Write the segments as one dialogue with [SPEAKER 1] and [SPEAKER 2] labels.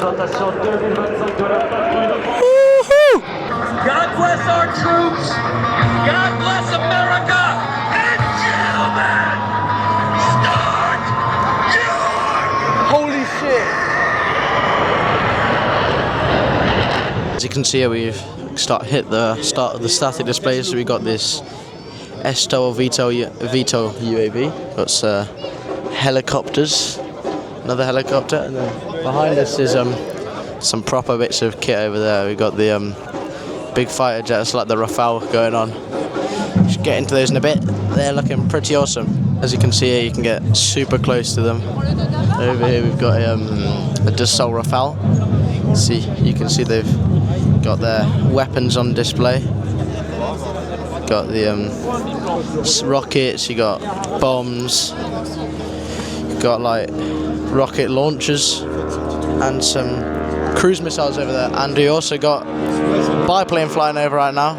[SPEAKER 1] God bless our troops. God bless America. And gentlemen, start your...
[SPEAKER 2] Holy shit! As you can see here, we've hit the start of the static display, so we got this STOL VTOL UAV. Got helicopters, another helicopter, and then behind us is some proper bits of kit over there. We got the big fighter jets like the Rafale going on. Just get into those in a bit. They're looking pretty awesome. As you can see here, you can get super close to them. Over here we've got a Dassault Rafale. See, you can see they've got their weapons on display. Got the rockets, you got bombs, you got like rocket launchers and some cruise missiles over there. And we also got biplane flying over right now.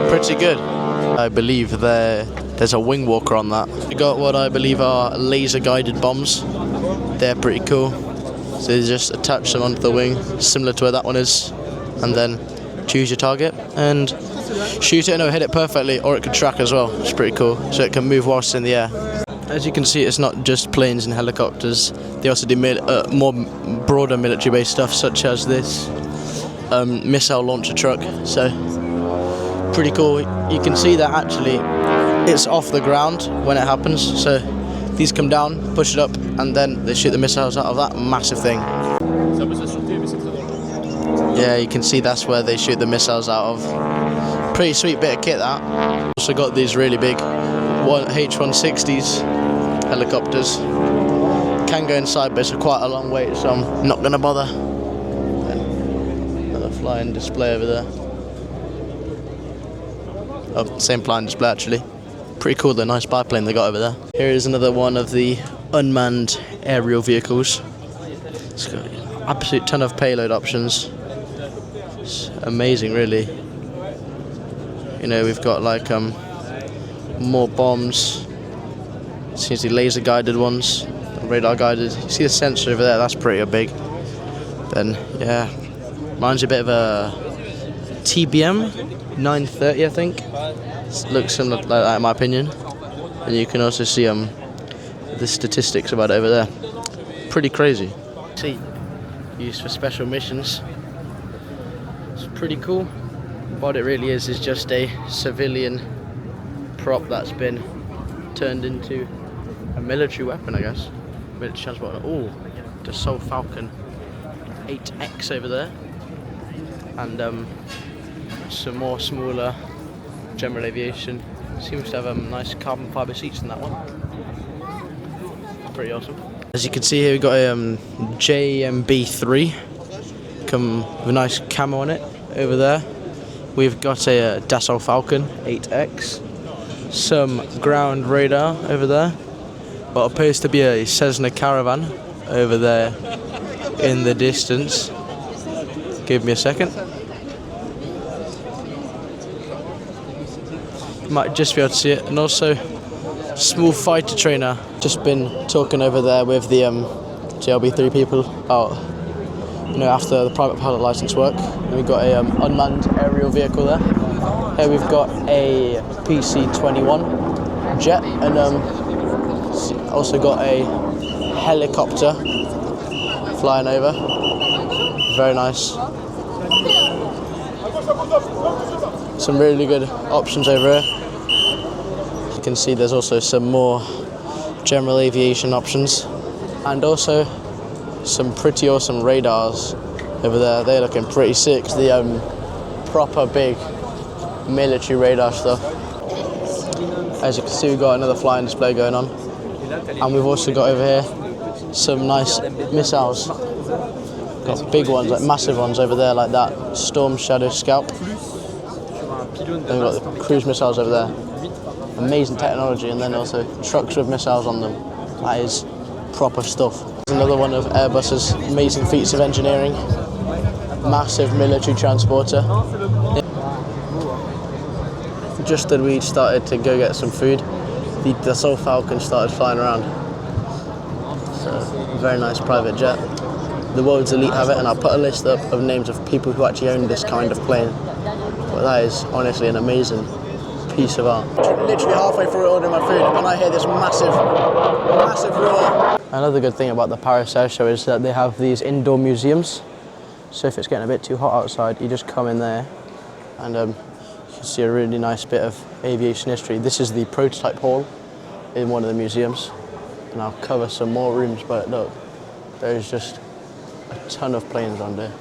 [SPEAKER 2] Pretty good. I believe there's a wing walker on that. We got what I believe are laser guided bombs. They're pretty cool. So you just attach them onto the wing, similar to where that one is, and then choose your target and shoot it, and it'll hit it perfectly, or it can track as well. It's pretty cool. So it can move whilst in the air. As you can see, it's not just planes and helicopters. They also do more broader military-based stuff, such as this missile launcher truck. So pretty cool. You can see that actually it's off the ground when it happens. So these come down, push it up, and then they shoot the missiles out of that massive thing. Yeah, you can see that's where they shoot the missiles out of. Pretty sweet bit of kit that. Also got these really big H-160s helicopters. Can go inside, but it's quite a long wait, so I'm not going to bother. And another flying display over there. Oh, same flying display actually. Pretty cool, the nice biplane they got over there. Here is another one of the unmanned aerial vehicles. It's got an absolute ton of payload options. It's amazing, really. You know, we've got like more bombs. Seems the laser guided ones, radar guided. You see the sensor over there? That's pretty big. Then yeah, mine's a bit of a TBM 930, I think. Looks similar like that in my opinion. And you can also see the statistics about it over there. Pretty crazy. See, used for special missions. It's pretty cool. What it really is just a civilian prop that's been turned into a military weapon, I guess. Military transport. Oh, Dassault Falcon 8X over there. And some more smaller general aviation. Seems to have nice carbon fibre seats in that one. Pretty awesome. As you can see here, we've got a JMB3. Come with a nice camo on it over there. We've got a Dassault Falcon 8X. Some ground radar over there. What appears to be a Cessna Caravan over there in the distance. Give me a second. Might just be able to see it. And also, small fighter trainer. Just been talking over there with the JLB3 people about, you know, after the private pilot license work. And we've got a unmanned aerial vehicle there. Here we've got a PC-21 jet, and also got a helicopter flying over. Very nice. Some really good options over here. You can see there's also some more general aviation options, and also some pretty awesome radars over there. They're looking pretty sick. The proper big military radar stuff. As you can see, we've got another flying display going on, and we've also got over here some nice missiles. Got big ones, like massive ones over there, like that Storm Shadow Scalp. Then we've got the cruise missiles over there. Amazing technology, and then also trucks with missiles on them. That is proper stuff. There's another one of Airbus's amazing feats of engineering. Massive military transporter. Just as we started to go get some food, the Dassault Falcon started flying around. So, very nice private jet. the world's elite have it, and I'll put a list up of names of people who actually own this kind of plane. But that is honestly an amazing piece of art. Literally halfway through ordering my food, and I hear this massive roar. Another good thing about the Paris Air Show is that they have these indoor museums. So if it's getting a bit too hot outside, you just come in there, and you can see a really nice bit of aviation history. This is the prototype hall in one of the museums, and I'll cover some more rooms, but look, there's just a ton of planes around here.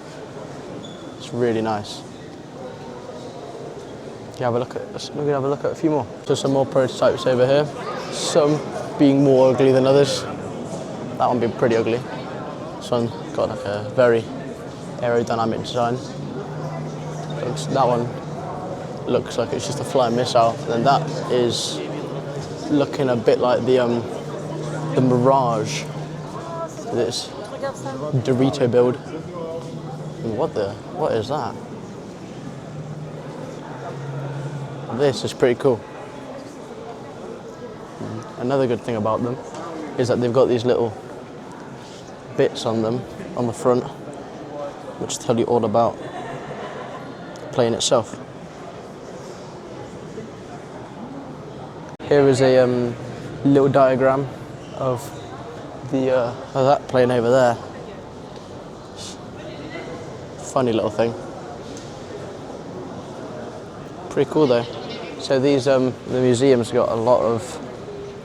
[SPEAKER 2] It's really nice. We can have a look at a few more. So some more prototypes over here. Some being more ugly than others. That one being pretty ugly. This one got like a very aerodynamic design. That one looks like it's just a flying missile. And that is looking a bit like the Mirage. This Dorito build. What is that? This is pretty cool. Another good thing about them is that they've got these little bits on them on the front which tell you all about the plane itself. Here is a little diagram of that plane over there. Funny little thing. Pretty cool though. So these the museum's got a lot of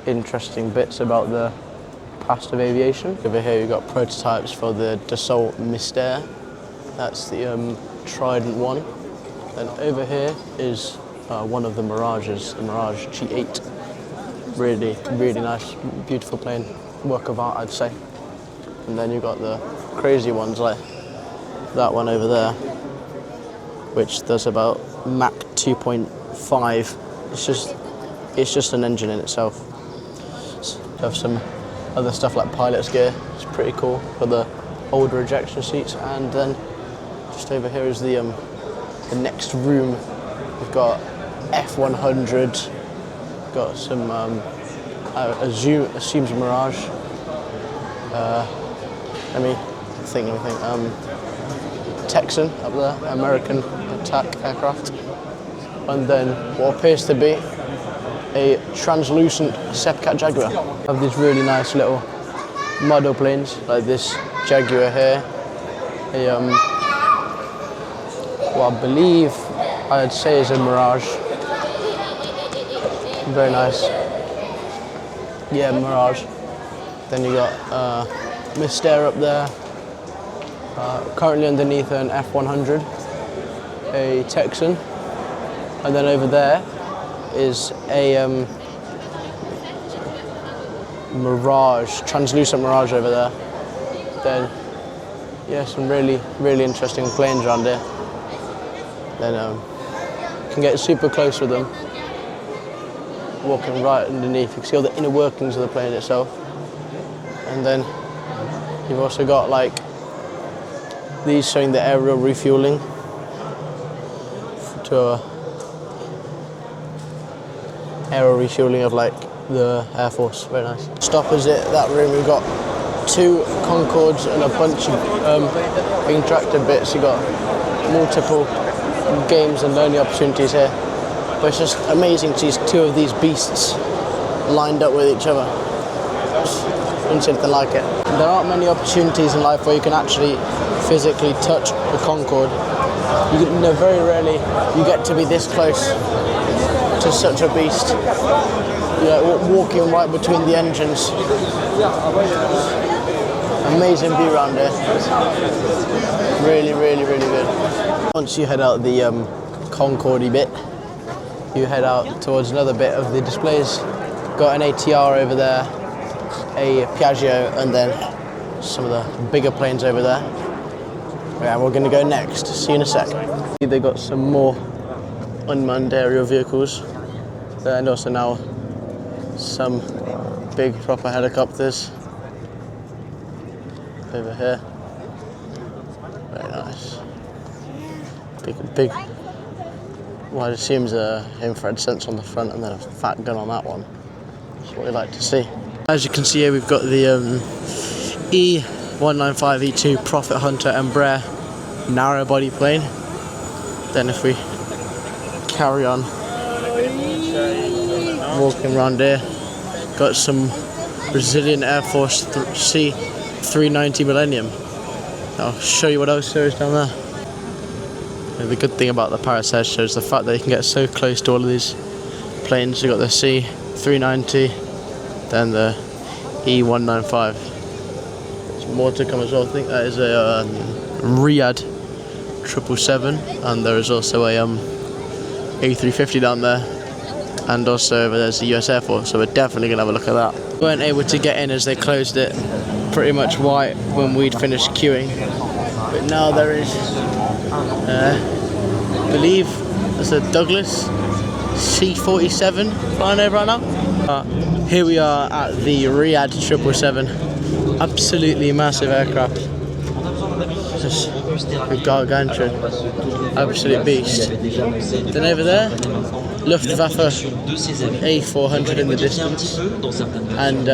[SPEAKER 2] interesting bits about the past of aviation. Over here you've got prototypes for the Dassault Mystère. That's the Trident one. And over here is one of the Mirages, the Mirage G8. Really, really nice, beautiful plane. Work of art, I'd say. And then you've got the crazy ones like that one over there, which does about Mach 2.5. It's just an engine in itself. So you have some other stuff like pilot's gear. It's pretty cool for the older ejection seats. And then just over here is the next room. We've got F100. Got some assumes Mirage. Let me think. Texan up there, American attack aircraft. And then what appears to be a translucent Sepcat Jaguar. Have these really nice little model planes, like this Jaguar here. What I believe I'd say is a Mirage. Very nice. Yeah, Mirage. Then you got Mystère up there. Currently underneath an F100, a Texan, and then over there is a Mirage, translucent Mirage over there. Then, yeah, some really, really interesting planes around here. Then you can get super close with them. Walking right underneath, you can see all the inner workings of the plane itself. And then you've also got like these showing the aerial refueling aerial refueling of like the Air Force. Very nice. Just opposite that room we've got two Concords and a bunch of interactive bits. You've got multiple games and learning opportunities here. But it's just amazing to see two of these beasts lined up with each other. Just anything like it. There aren't many opportunities in life where you can actually physically touch the Concorde. Very rarely you get to be this close to such a beast. Walking right between the engines. Amazing view around here. Really, really, really good. Once you head out the Concorde bit, you head out towards another bit of the displays. Got an ATR over there, a Piaggio, and then some of the bigger planes over there. Yeah, we're going to go next. See you in a sec. They got some more unmanned aerial vehicles, and also now some big proper helicopters over here. Very nice. Big. Well, it seems infrared sensor on the front and then a fat gun on that one. That's what we like to see. As you can see here, we've got the 195 E2 Prophet Hunter Embraer narrow body plane. Then if we carry on walking around here, got some Brazilian Air Force C390 Millennium. I'll show you what else there is down there. And the good thing about the Paris Air Show is the fact that you can get so close to all of these planes. You've got the C390, then the E195. There's more to come as well. I think that is a Riyadh 777, and there is also a A350 down there, and also there's the US Air Force, so we're definitely going to have a look at that. We weren't able to get in as they closed it pretty much white when we'd finished queuing, but now there is, I believe there's a Douglas C-47 flying over right now. Here we are at the Riyadh 777, absolutely massive aircraft. Just a gargantuan, absolute beast. Then over there, Luftwaffe A400 in the distance, and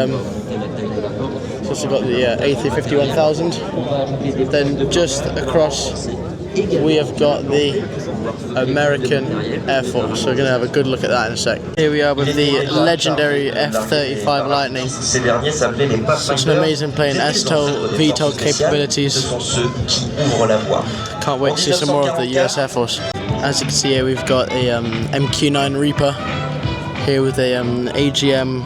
[SPEAKER 2] it's also got the A350-1000. Then just across we have got the American Air Force, so we're going to have a good look at that in a sec. Here we are with the legendary F-35 Lightning. Such an amazing plane, STOL, VTOL capabilities. Can't wait to see some more of the US Air Force. As you can see here, we've got a MQ-9 Reaper here with a AGM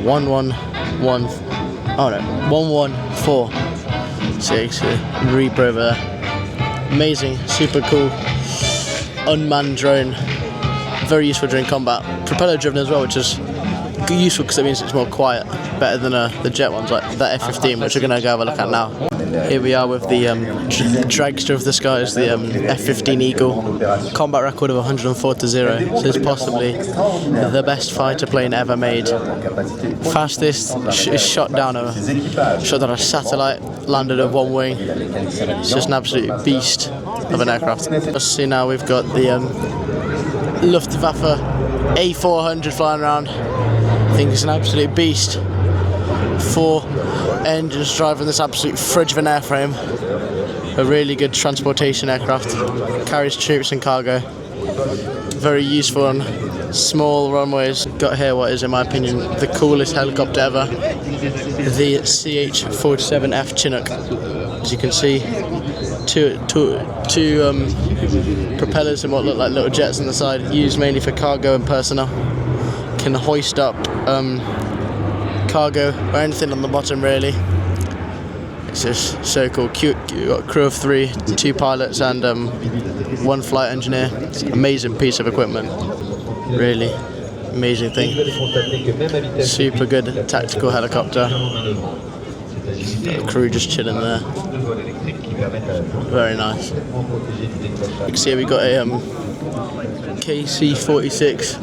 [SPEAKER 2] 114 Reaper over there. Amazing, super cool, unmanned drone, very useful during combat. Propeller driven as well, which is useful because it means it's more quiet, better than the jet ones like that F-15, which we're going to go have a look at now. Here we are with the dragster of the skies, the F-15 Eagle. Combat record of 104-0, so it's possibly the best fighter plane ever made. Fastest is shot down a satellite, landed at one wing. It's just an absolute beast of an aircraft. Let's see now, we've got the Luftwaffe A400 flying around. I think it's an absolute beast. 4 engines driving this absolute fridge of an airframe. A really good transportation aircraft. Carries troops and cargo. Very useful on small runways. Got here what is, in my opinion, the coolest helicopter ever. The CH-47F Chinook. As you can see, two propellers and what look like little jets on the side, used mainly for cargo and personnel. Can hoist up cargo or anything on the bottom really. It's just so cool. Cute. You've got a crew of 3, 2 pilots and 1 flight engineer. It's an amazing piece of equipment. Really amazing thing. Super good tactical helicopter. Got the crew just chilling there. Very nice. You can see we got a KC-46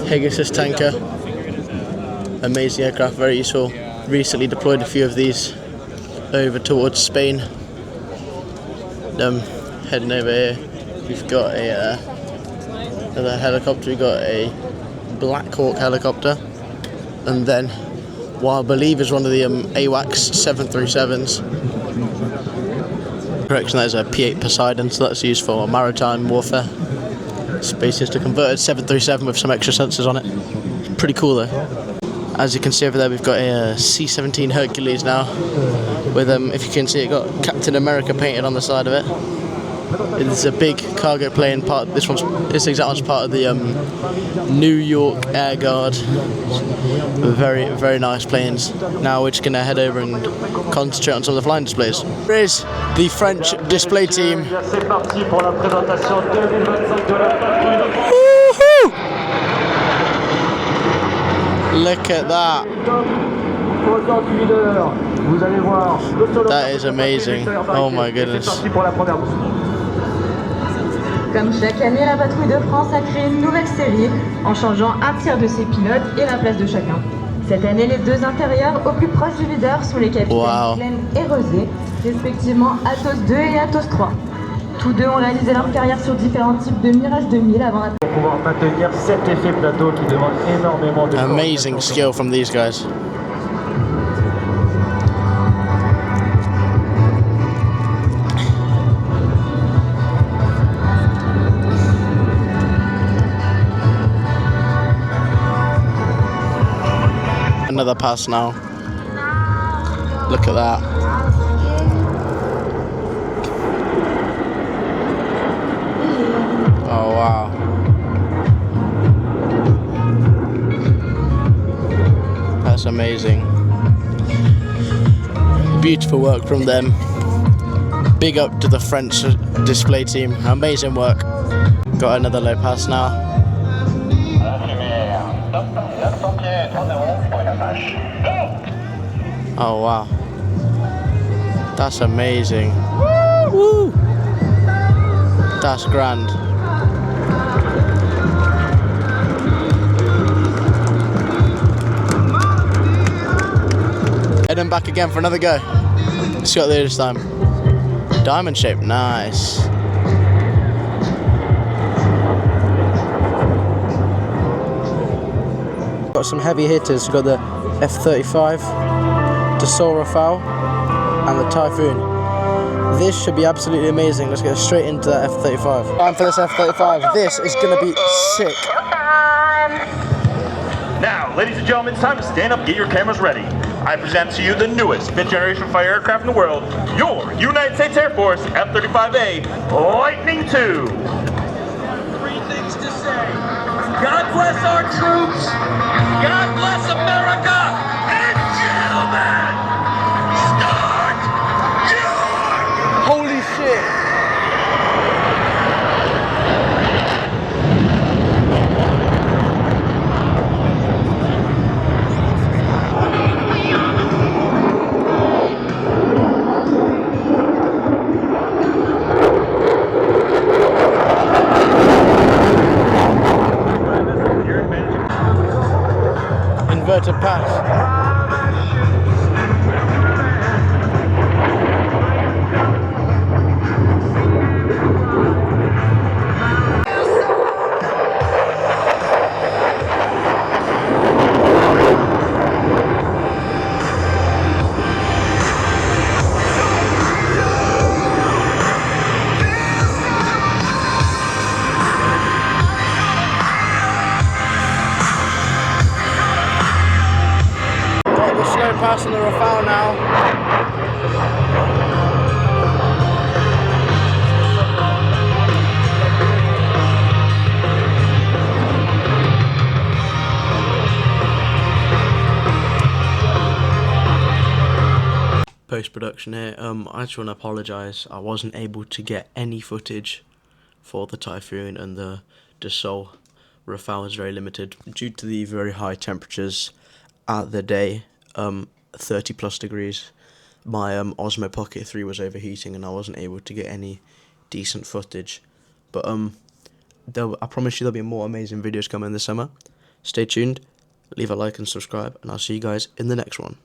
[SPEAKER 2] Pegasus tanker. Amazing aircraft, very useful. Recently deployed a few of these over towards Spain. Heading over here, we've got another helicopter. We've got a Black Hawk helicopter, and then what I believe is one of the AWACS 737s. Correction, that is a P-8 Poseidon, so that's used for maritime warfare. It's basically just a converted 737 with some extra sensors on it. Pretty cool though. As you can see over there, we've got a C-17 Hercules now, with if you can see, it got Captain America painted on the side of it. It's a big cargo plane. This exact one's part of the New York Air Guard. Very, very nice planes. Now we're just going to head over and concentrate on some of the flying displays. Here is the French display team. Woohoo! Look at that. That is amazing. Oh my goodness.
[SPEAKER 3] Comme chaque année, la Patrouille de France a créé une nouvelle série en changeant un tiers de ses pilotes et la place de chacun. Cette année, les 2 intérieurs au plus proche du leader sont les capitaines Glenn et Rosé, respectivement Atos 2 et Atos 3. Tous deux ont réalisé leur carrière sur différents types de Mirage 2000 avant la...
[SPEAKER 4] Pour pouvoir maintenir cet effet plateau qui demande énormément de...
[SPEAKER 2] Amazing skill from these guys. another pass now. Look at that. Oh wow. That's amazing. Beautiful work from them. Big up to the French display team. Amazing work. Got another low pass now. Oh wow. That's amazing. Woo! That's grand. Heading back again for another go. Let's go there this time. Diamond shape, nice. Got some heavy hitters. We've got the F-35, Dassault Rafale, and the Typhoon. This should be absolutely amazing. Let's get straight into that F-35. Time for this F-35. This is going to be sick.
[SPEAKER 5] Now, ladies and gentlemen, it's time to stand up, get your cameras ready. I present to you the newest fifth-generation fighter aircraft in the world, your United States Air Force F-35A Lightning II.
[SPEAKER 1] 3 things to say. God bless our troops. God bless America. And gentlemen, start your...
[SPEAKER 2] Holy shit. Inverted pass. Slow pass on the Rafale now. Post-production here. I just want to apologise. I wasn't able to get any footage for the Typhoon, and the Dassault Rafale is very limited due to the very high temperatures at the day. 30 plus degrees. My Osmo Pocket 3 was overheating and I wasn't able to get any decent footage, but I promise you there'll be more amazing videos coming this summer. Stay tuned, leave a like and subscribe, and I'll see you guys in the next one.